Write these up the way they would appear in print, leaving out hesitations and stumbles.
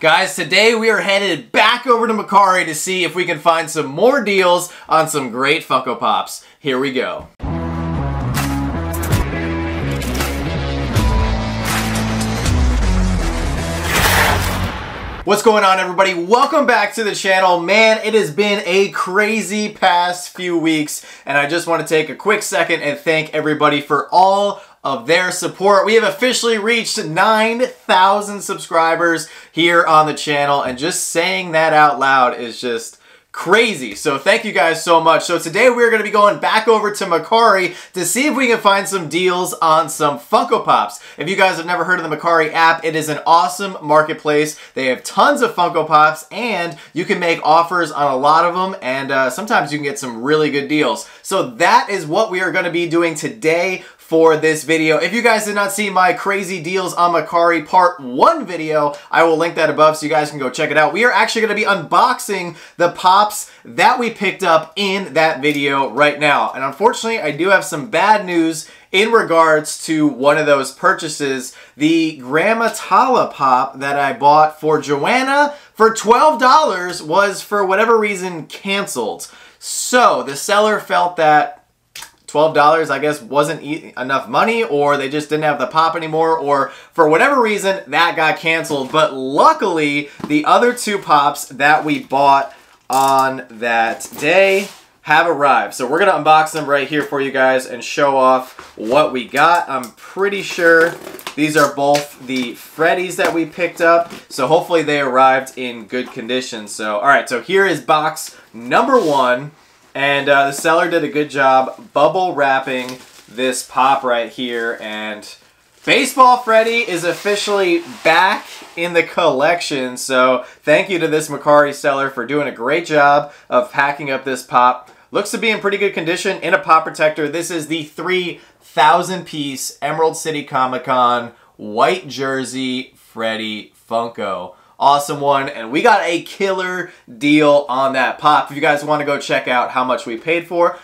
Guys, today we are headed back over to Mercari to see if we can find some more deals on some great Funko Pops. Here we go. What's going on, everybody? Welcome back to the channel. Man, it has been a crazy past few weeks, and I just want to take a quick second and thank everybody for all of their support. We have officially reached 9,000 subscribers here on the channel, and just saying that out loud is just crazy. So thank you guys so much. So today we're going to be going back over to Mercari to see if we can find some deals on some Funko Pops. If you guys have never heard of the Mercari app, it is an awesome marketplace. They have tons of Funko Pops and you can make offers on a lot of them, and sometimes you can get some really good deals. So that is what we are going to be doing today for this video. If you guys did not see my crazy deals on Mercari part 1 video, I will link that above so you guys can go check it out. We are actually going to be unboxing the pops that we picked up in that video right now. And unfortunately, I do have some bad news in regards to one of those purchases. The Grammatala pop that I bought for Joanna for $12 was, for whatever reason, canceled. So the seller felt that $12, I guess, wasn't enough money, or they just didn't have the pop anymore, or for whatever reason, that got canceled. But luckily, the other two pops that we bought on that day have arrived. So we're going to unbox them right here for you guys and show off what we got. I'm pretty sure these are both the Freddys that we picked up, so hopefully they arrived in good condition. So, alright, so here is box number 1. And the seller did a good job bubble wrapping this pop right here. And Baseball Freddy is officially back in the collection. So thank you to this Mercari seller for doing a great job of packing up this pop. Looks to be in pretty good condition in a pop protector. This is the 3,000 piece Emerald City Comic Con white jersey Freddy Funko. Awesome one, and we got a killer deal on that pop. If you guys want to go check out how much we paid for,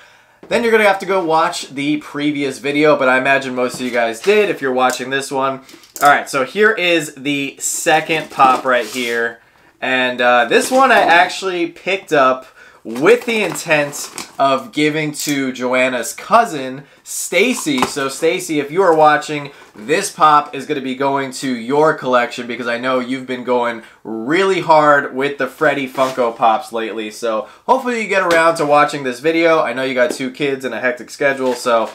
then you're going to have to go watch the previous video, but I imagine most of you guys did if you're watching this one. Alright, so here is the second pop right here, and this one I actually picked up with the intent of giving to Joanna's cousin, Stacy. So Stacy, if you are watching, this pop is going to be going to your collection because I know you've been going really hard with the Freddy Funko Pops lately. So hopefully you get around to watching this video. I know you got 2 kids and a hectic schedule, so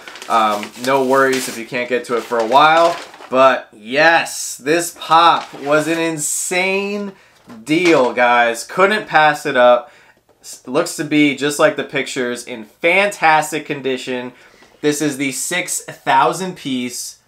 no worries if you can't get to it for a while. But yes, this pop was an insane deal, guys. Couldn't pass it up. Looks to be just like the pictures, in fantastic condition. This is the 6,000 piece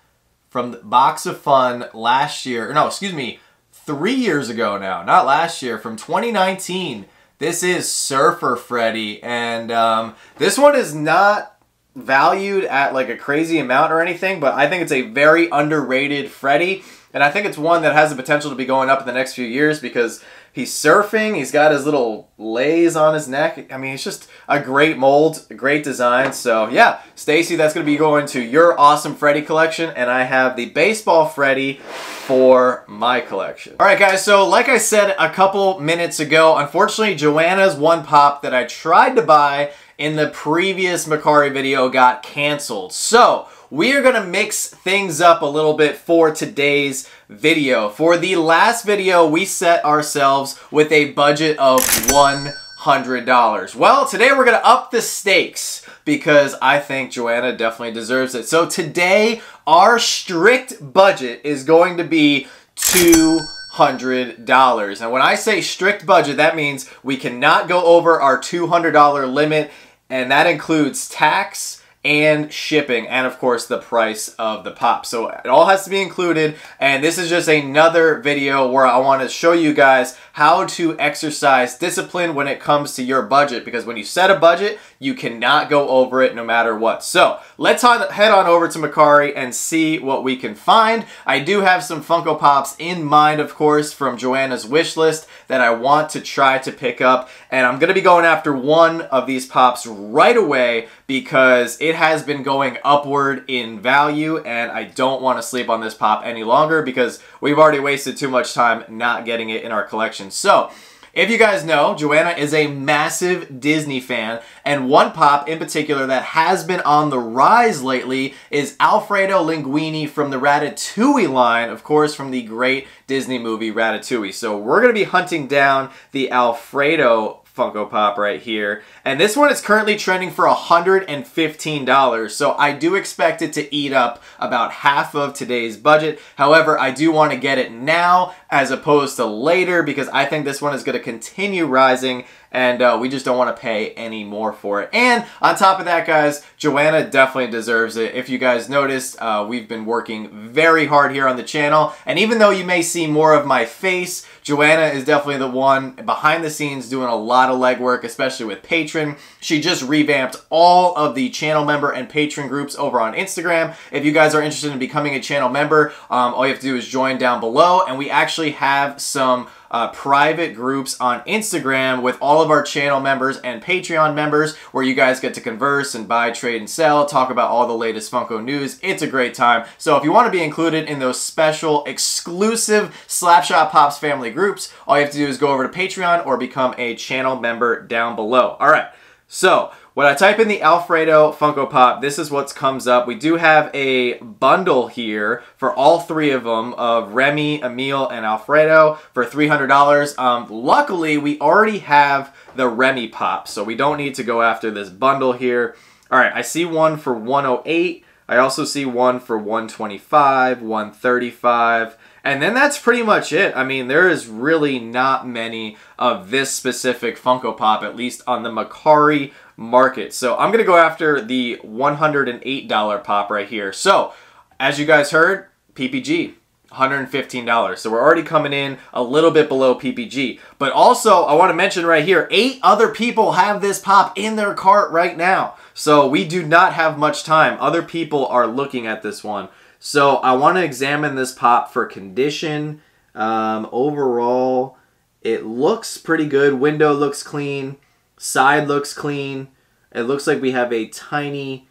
from the Box of Fun last year. No, excuse me, 3 years ago now. Not last year, from 2019. This is Surfer Freddy, and this one is not valued at like a crazy amount or anything, but I think it's a very underrated Freddy, and I think it's one that has the potential to be going up in the next few years because he's surfing, he's got his little lays on his neck. I mean, it's just a great mold, a great design. So yeah, Stacy, that's going to be going to your awesome Freddy collection, and I have the Baseball Freddy for my collection. Alright guys, so like I said a couple minutes ago, unfortunately Joanna's one pop that I tried to buy in the previous Mercari video got canceled. So we are going to mix things up a little bit for today's video. For the last video, we set ourselves with a budget of $100. Well, today we're going to up the stakes because I think Joanna definitely deserves it. So today, our strict budget is going to be $200. And when I say strict budget, that means we cannot go over our $200 limit, and that includes tax and shipping, and of course the price of the pop. So it all has to be included, and this is just another video where I want to show you guys how to exercise discipline when it comes to your budget, because when you set a budget, you cannot go over it no matter what. So let's head on over to Mercari and see what we can find. I do have some Funko Pops in mind, of course, from Joanna's wish list that I want to try to pick up. And I'm going to be going after one of these Pops right away because it has been going upward in value and I don't want to sleep on this Pop any longer because we've already wasted too much time not getting it in our collection. So, if you guys know, Joanna is a massive Disney fan, and one Pop in particular that has been on the rise lately is Alfredo Linguini from the Ratatouille line, of course, from the great Disney movie Ratatouille. So we're going to be hunting down the Alfredo Funko Pop right here. And this one is currently trending for $115. So I do expect it to eat up about half of today's budget. However, I do want to get it now as opposed to later because I think this one is going to continue rising and we just don't want to pay any more for it. And on top of that, guys, Joanna definitely deserves it. If you guys noticed, we've been working very hard here on the channel. And even though you may see more of my face, Joanna is definitely the one behind the scenes doing a lot of legwork, especially with Patreon. She just revamped all of the channel member and patron groups over on Instagram. If you guys are interested in becoming a channel member, all you have to do is join down below. And we actually have some private groups on Instagram with all of our channel members and Patreon members where you guys get to converse and buy, trade, and sell, talk about all the latest Funko news. It's a great time. So if you want to be included in those special, exclusive Slapshotpops family groups, all you have to do is go over to Patreon or become a channel member down below. All right, so when I type in the Alfredo Funko Pop, this is what comes up. We do have a bundle here for all three of them of Remy, Emile, and Alfredo for $300. Luckily, we already have the Remy Pop, so we don't need to go after this bundle here. All right, I see one for $108. I also see one for $125, $135. And then that's pretty much it. I mean, there is really not many of this specific Funko Pop, at least on the Mercari market. So I'm going to go after the $108 Pop right here. So, as you guys heard, PPG, $115. So we're already coming in a little bit below PPG. But also, I want to mention right here, 8 other people have this Pop in their cart right now. So we do not have much time. Other people are looking at this one. So I want to examine this Pop for condition. Overall, it looks pretty good. Window looks clean. Side looks clean. It looks like we have a tiny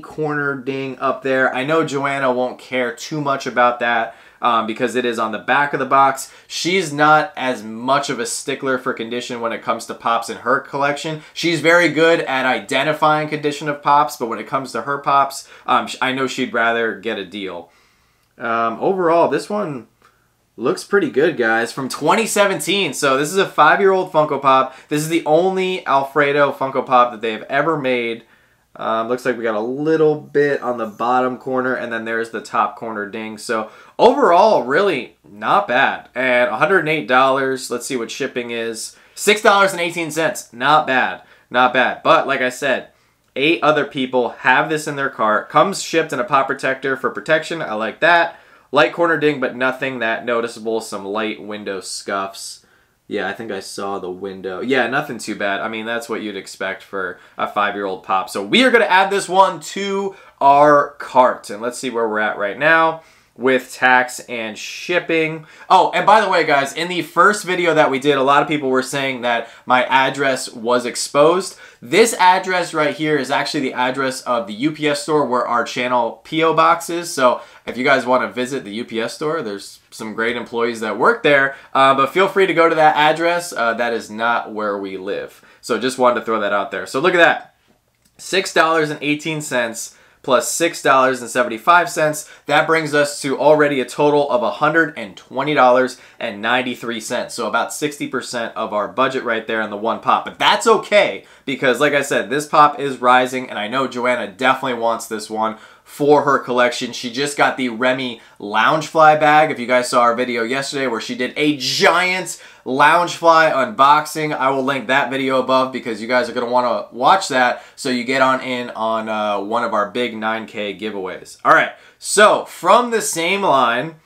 corner ding up there. I know Joanna won't care too much about that because it is on the back of the box. She's not as much of a stickler for condition when it comes to Pops in her collection. She's very good at identifying condition of Pops, but when it comes to her Pops, I know she'd rather get a deal. Overall, this one looks pretty good, guys. From 2017, so this is a 5-year-old Funko Pop. This is the only Alfredo Funko Pop that they have ever made. Looks like we got a little bit on the bottom corner, and then there's the top corner ding. So overall, really not bad. And $108, let's see what shipping is. $6.18, not bad, not bad. But like I said, 8 other people have this in their cart. Comes shipped in a pop protector for protection. I like that. Light corner ding, but nothing that noticeable. Some light window scuffs. Yeah, I think I saw the window. Yeah, nothing too bad. I mean, that's what you'd expect for a 5-year-old Pop. So we are going to add this one to our cart. And let's see where we're at right now with tax and shipping. Oh, and by the way, guys, in the first video that we did, a lot of people were saying that my address was exposed. This address right here is actually the address of the UPS store where our channel P.O. box is. So if you guys want to visit the UPS store, there's some great employees that work there. But feel free to go to that address. That is not where we live. So just wanted to throw that out there. So look at that. $6.18 plus $6.75. That brings us to already a total of $120.93. So about 60% of our budget right there on the one Pop. But that's okay because, like I said, this Pop is rising, and I know Joanna definitely wants this one for her collection. She just got the Remy Loungefly bag. If you guys saw our video yesterday where she did a giant Loungefly unboxing, I will link that video above because you guys are going to want to watch that so you get on in on one of our big 9K giveaways. All right, so from the same line,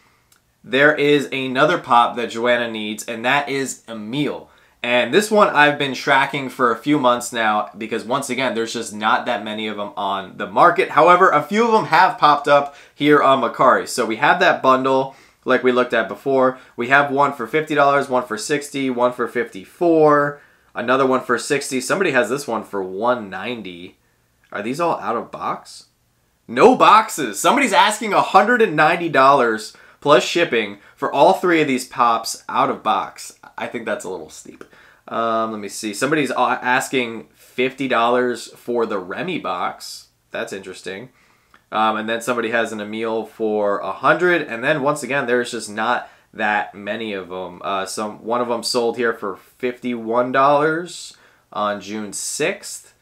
there is another Pop that Joanna needs, and that is Emile. And this one I've been tracking for a few months now because, once again, there's just not that many of them on the market. However, a few of them have popped up here on Mercari. So we have that bundle like we looked at before. We have one for $50, one for $60, one for $54, another one for $60. Somebody has this one for $190. Are these all out of box? No boxes. Somebody's asking $190 plus shipping for all three of these pops out of box. I think that's a little steep. Let me see. Somebody's asking $50 for the Remy box. That's interesting. And then somebody has an Emil for $100. And then once again, there's just not that many of them. One of them sold here for $51 on June 6th.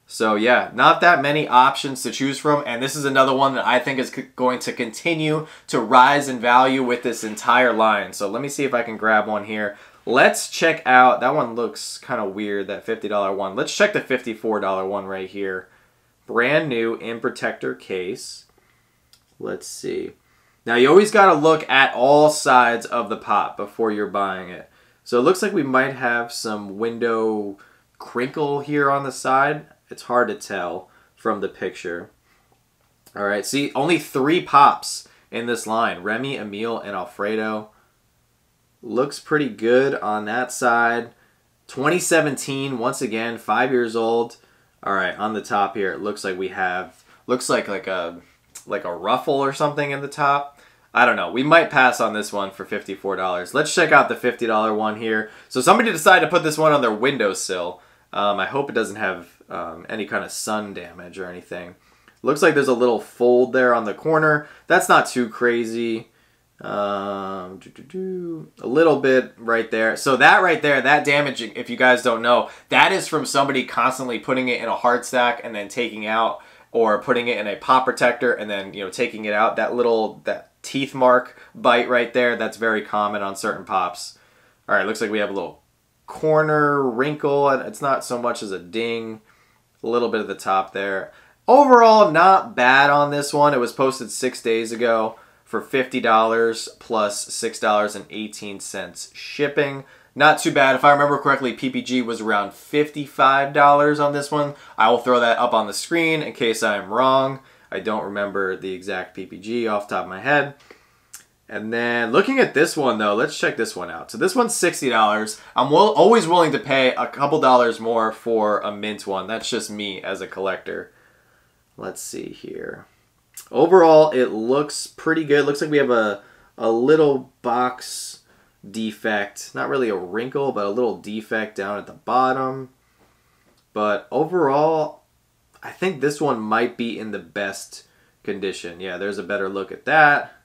So yeah, not that many options to choose from, and this is another one that I think is going to continue to rise in value with this entire line. So let me see if I can grab one here. Let's check out, that one looks kind of weird, that $50 one. Let's check the $54 one right here. Brand new in protector case. Let's see. Now you always got to look at all sides of the pop before you're buying it. So it looks like we might have some window crinkle here on the side. It's hard to tell from the picture. All right, see, only 3 pops in this line. Remy, Emil, and Alfredo. Looks pretty good on that side. 2017, once again, 5 years old. All right, on the top here, it looks like we have, looks like a ruffle or something in the top. I don't know. We might pass on this one for $54. Let's check out the $50 one here. So somebody decided to put this one on their windowsill. I hope it doesn't have any kind of sun damage or anything. Looks like there's a little fold there on the corner. That's not too crazy. A little bit right there. So that right there, that damage, if you guys don't know, that is from somebody constantly putting it in a hard stack and then taking out, or putting it in a pop protector and then, you know, taking it out. That teeth mark bite right there, that's very common on certain pops. All right, looks like we have a little corner wrinkle, and it's not so much as a ding. A little bit of the top there. Overall, not bad on this one. It was posted 6 days ago for $50 plus $6.18 shipping. Not too bad. If I remember correctly, PPG was around $55 on this one. I will throw that up on the screen in case I am wrong. I don't remember the exact PPG off the top of my head. And then looking at this one, though, let's check this one out. So this one's $60. I'm always willing to pay a couple dollars more for a mint one. That's just me as a collector. Let's see here. Overall, it looks pretty good. Looks like we have a little box defect. Not really a wrinkle, but a little defect down at the bottom. But overall, I think this one might be in the best condition. Yeah, there's a better look at that.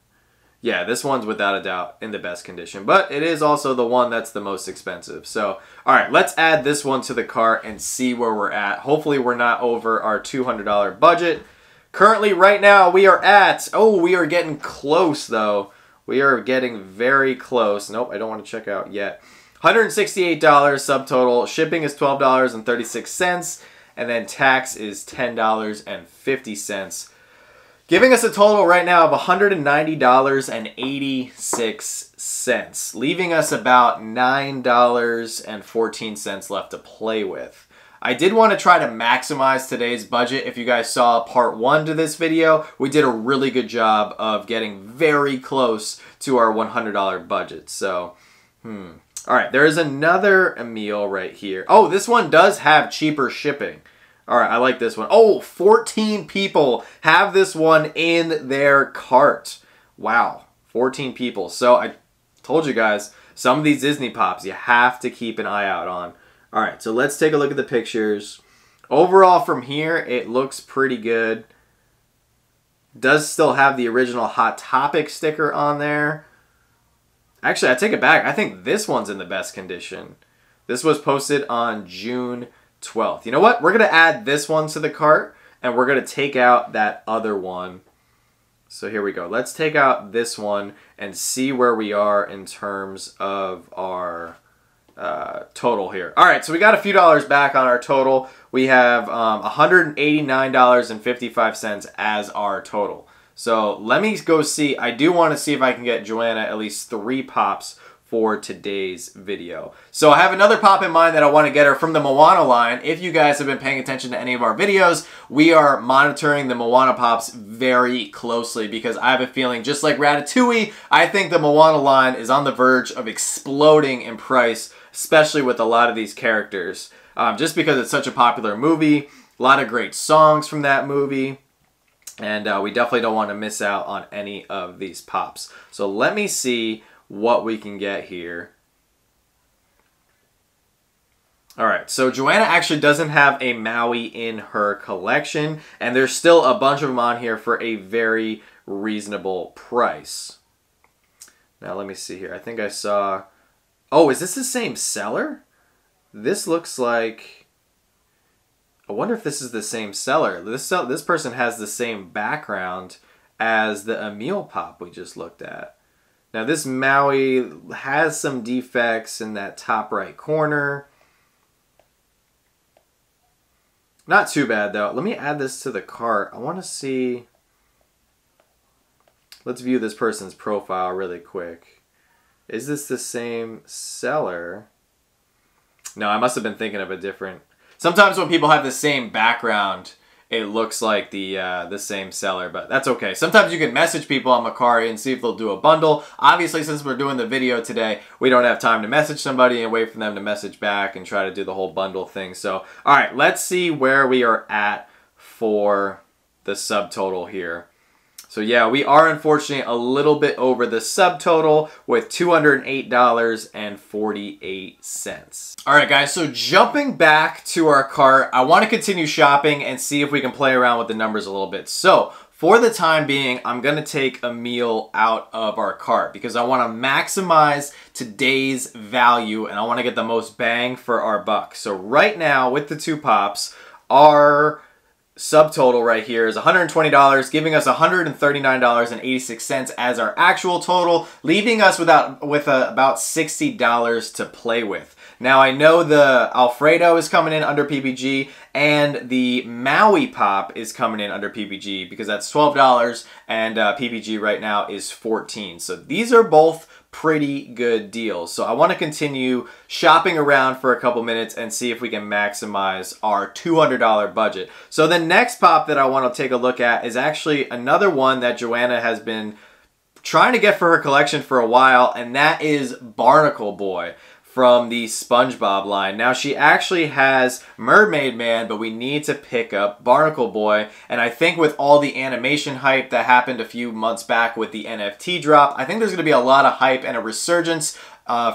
Yeah, this one's without a doubt in the best condition, but it is also the one that's the most expensive. So, all right, let's add this one to the cart and see where we're at. Hopefully we're not over our $200 budget. Currently, right now, we are at, we are getting close, though. We are getting very close. Nope, I don't want to check out yet. $168 subtotal. Shipping is $12.36, and then tax is $10.50. Giving us a total right now of $190.86, leaving us about $9.14 left to play with. I did want to try to maximize today's budget. If you guys saw part 1 to this video, we did a really good job of getting very close to our $100 budget. So, all right, there is another Emil right here. Oh, this one does have cheaper shipping. All right, I like this one. 14 people have this one in their cart. Wow, 14 people. So I told you guys, some of these Disney Pops you have to keep an eye out on. All right, so let's take a look at the pictures. Overall, from here, it looks pretty good. Does still have the original Hot Topic sticker on there. Actually, I take it back. I think this one's in the best condition. This was posted on June 12th. You know what? We're going to add this one to the cart, and we're going to take out that other one. So here we go. Let's take out this one and see where we are in terms of our total here. All right, so we got a few dollars back on our total. We have $189.55 as our total. So let me go see. I do want to see if I can get Joanna at least 3 pops for today's video. So I have another pop in mind that I want to get her from the Moana line. If you guys have been paying attention to any of our videos, we are monitoring the Moana pops very closely because I have a feeling, just like Ratatouille, I think the Moana line is on the verge of exploding in price, especially with a lot of these characters. Just because it's such a popular movie, a lot of great songs from that movie. And we definitely don't want to miss out on any of these pops. So let me see what we can get here. Alright, so Joanna actually doesn't have a Maui in her collection. And there's still a bunch of them on here for a very reasonable price. Now let me see here. I think I saw... Oh, is this the same seller? This looks like... I wonder if this is the same seller. This person has the same background as the Emil pop we just looked at. Now this Maui has some defects in that top right corner. Not too bad though. Let me add this to the cart. I want to see... Let's view this person's profile really quick. Is this the same seller? No, I must have been thinking of a different... Sometimes when people have the same background, it looks like the same seller, but that's okay. Sometimes you can message people on Mercari and see if they'll do a bundle. Obviously, since we're doing the video today, we don't have time to message somebody and wait for them to message back and try to do the whole bundle thing. So, all right, let's see where we are at for the subtotal here. So yeah, we are unfortunately a little bit over the subtotal with $208.48. All right, guys, so jumping back to our cart, I want to continue shopping and see if we can play around with the numbers a little bit. So for the time being, I'm going to take Emil out of our cart because I want to maximize today's value and I want to get the most bang for our buck. So right now with the two pops, our subtotal right here is $120, giving us $139.86 as our actual total, leaving us with about $60 to play with. Now I know the Alfredo is coming in under PPG and the Maui pop is coming in under PPG because that's $12 and PPG right now is $14. So these are both pretty good deals. So I want to continue shopping around for a couple minutes and see if we can maximize our $200 budget. So the next pop that I want to take a look at is actually another one that Joanna has been trying to get for her collection for a while, and that is Barnacle Boy from the SpongeBob line. Now she actually has Mermaid Man, but we need to pick up Barnacle Boy. And I think with all the animation hype that happened a few months back with the NFT drop, I think there's gonna be a lot of hype and a resurgence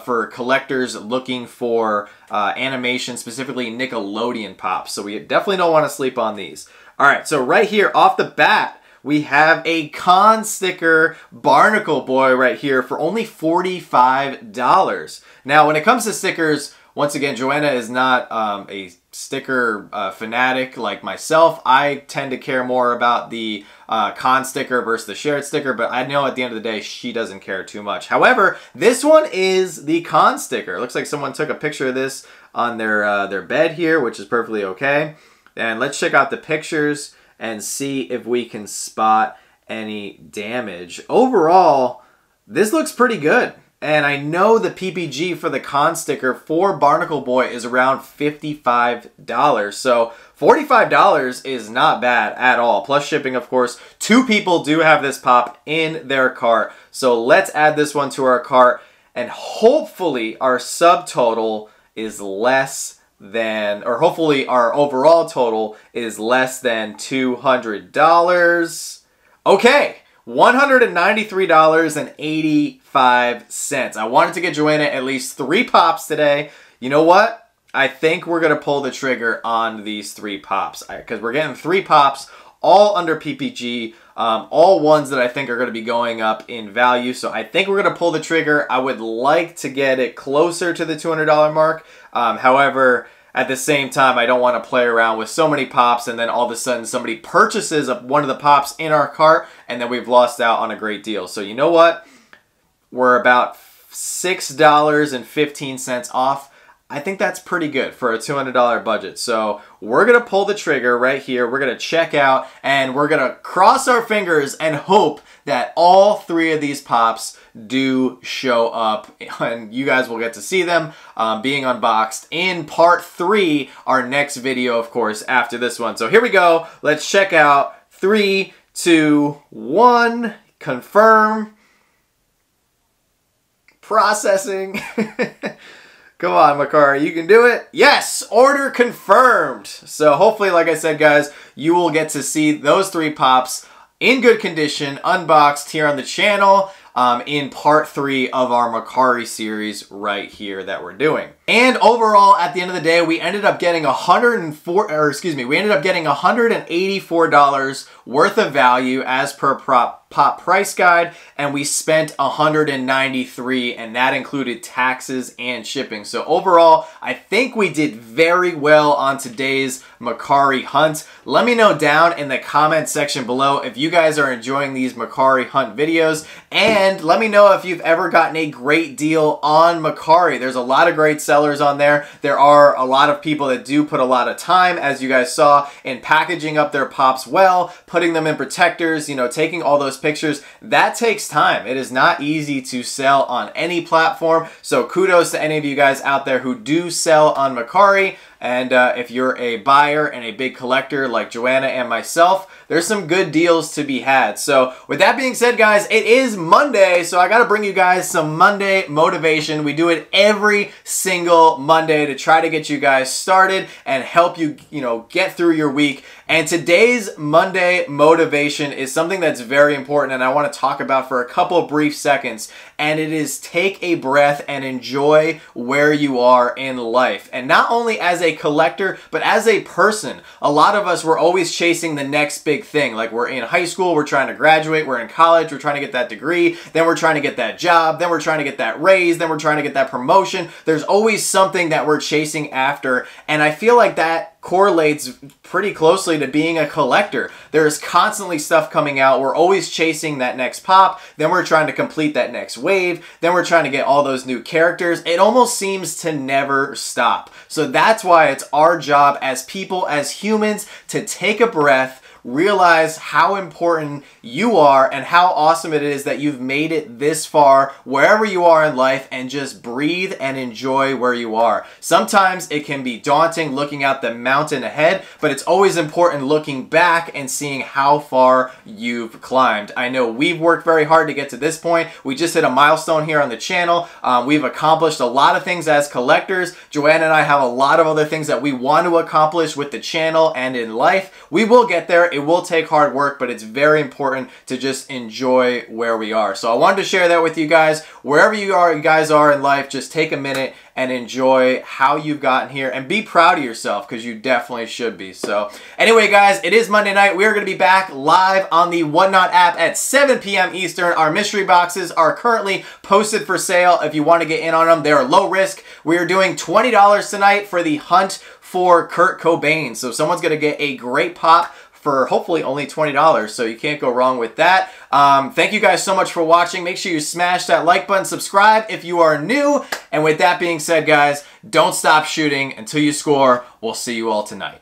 for collectors looking for animation, specifically Nickelodeon pops. So we definitely don't wanna sleep on these. All right, so right here off the bat, we have a con sticker Barnacle Boy right here for only $45. Now, when it comes to stickers, once again, Joanna is not a sticker fanatic like myself. I tend to care more about the con sticker versus the shared sticker, but I know at the end of the day, she doesn't care too much. However, this one is the con sticker. It looks like someone took a picture of this on their bed here, which is perfectly okay. And let's check out the pictures and see if we can spot any damage. Overall, this looks pretty good. And I know the PPG for the con sticker for Barnacle Boy is around $55. So $45 is not bad at all. Plus shipping, of course. 2 people do have this pop in their cart. So let's add this one to our cart. And hopefully our subtotal is less than, or hopefully our overall total is less than $200. Okay, $193.85. I wanted to get Joanna at least 3 pops today. You know what? I think we're going to pull the trigger on these 3 pops because we're getting 3 pops all under PPG, all ones that I think are going to be going up in value. So I think we're going to pull the trigger. I would like to get it closer to the $200 mark. However, at the same time, I don't want to play around with so many pops and then all of a sudden somebody purchases one of the pops in our cart and then we've lost out on a great deal. So you know what? We're about $6.15 off. I think that's pretty good for a $200 budget. So we're going to pull the trigger right here. We're going to check out and we're going to cross our fingers and hope that all 3 of these pops do show up and you guys will get to see them being unboxed in part 3, our next video, of course, after this one. So here we go. Let's check out 3, 2, 1, confirm, processing. Come on, Mercari, you can do it. Yes, order confirmed. So hopefully, like I said, guys, you will get to see those 3 pops in good condition, unboxed here on the channel in part 3 of our Mercari series right here that we're doing. And overall, at the end of the day, we ended up getting $184 worth of value as per pop price guide, and we spent $193, and that included taxes and shipping. So overall, I think we did very well on today's Mercari hunt. Let me know down in the comment section below if you guys are enjoying these Mercari hunt videos, and let me know if you've ever gotten a great deal on Mercari. There's a lot of great sellers on there. There are a lot of people that do put a lot of time, as you guys saw, in packaging up their pops well, putting them in protectors, you know, taking all those pictures. That takes time. It is not easy to sell on any platform. So kudos to any of you guys out there who do sell on Mercari. And if you're a buyer and a big collector like Joanna and myself, there's some good deals to be had. So with that being said, guys, it is Monday, so I got to bring you guys some Monday motivation. We do it every single Monday to try to get you guys started and help you, get through your week. And today's Monday motivation is something that's very important and I want to talk about for a couple brief seconds. And it is take a breath and enjoy where you are in life. And not only as a collector, but as a person. A lot of us, we're always chasing the next big thing. Like we're in high school, we're trying to graduate, we're in college, we're trying to get that degree, then we're trying to get that job, then we're trying to get that raise, then we're trying to get that promotion. There's always something that we're chasing after. And I feel like that correlates pretty closely to being a collector. There's constantly stuff coming out. We're always chasing that next pop. Then we're trying to complete that next wave. Then we're trying to get all those new characters. It almost seems to never stop. So that's why it's our job as people, as humans, to take a breath, realize how important you are and how awesome it is that you've made it this far wherever you are in life, and just breathe and enjoy where you are. Sometimes it can be daunting looking out the mountain ahead, but it's always important looking back and seeing how far you've climbed. I know we've worked very hard to get to this point. We just hit a milestone here on the channel. We've accomplished a lot of things as collectors. Joanna and I have a lot of other things that we want to accomplish with the channel and in life. We will get there. It will take hard work, but it's very important to just enjoy where we are. So I wanted to share that with you guys. Wherever you guys are in life, just take a minute and enjoy how you've gotten here and be proud of yourself, because you definitely should be. So anyway, guys, it is Monday night. We are going to be back live on the Whatnot app at 7 p.m. Eastern. Our mystery boxes are currently posted for sale. If you want to get in on them, they're low risk. We are doing $20 tonight for the hunt for Kurt Cobain. So someone's going to get a great pop for hopefully only $20, so you can't go wrong with that. Thank you guys so much for watching. Make sure you smash that like button, subscribe if you are new, and with that being said, guys, don't stop shooting until you score. We'll see you all tonight.